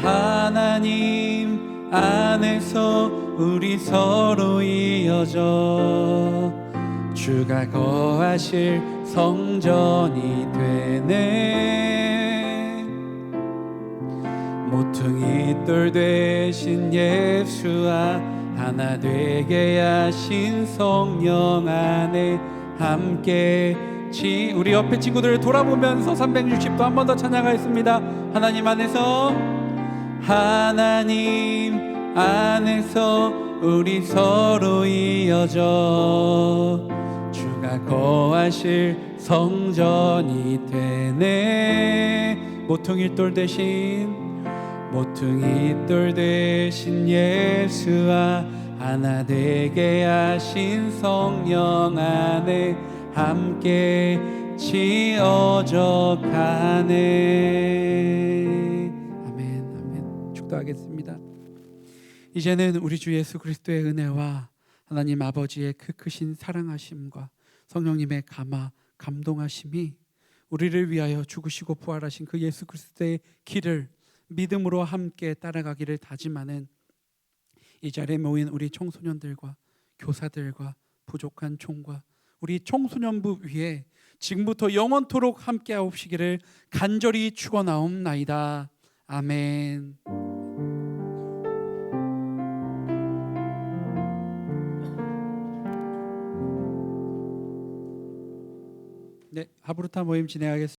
하나님 안에서 우리 서로 이어져 주가 거하실 성전이 되네. 모퉁이 돌 되신 예수와 하나 되게 하신 성령 안에 함께 우리 옆에 친구들을 돌아보면서 360도 한 번 더 찬양하겠습니다. 하나님 안에서, 하나님 안에서 우리 서로 이어져 주가 거하실 성전이 되네. 모퉁이 돌 대신 예수와 하나 되게 하신 성령 안에 함께 지어져 가네. 아멘. 아멘. 축도하겠습니다. 이제는 우리 주 예수 그리스도의 은혜와 하나님 아버지의 그 크신 사랑하심과 성령님의 감동하심이 우리를 위하여 죽으시고 부활하신 그 예수 그리스도의 길을 믿음으로 함께 따라가기를 다짐하는 이 자리에 모인 우리 청소년들과 교사들과 부족한 총과 우리 청소년부 위에 지금부터 영원토록 함께 하옵시기를 간절히 축원하옵나이다. 아멘. 네, 하브루타 모임 진행하겠습니다.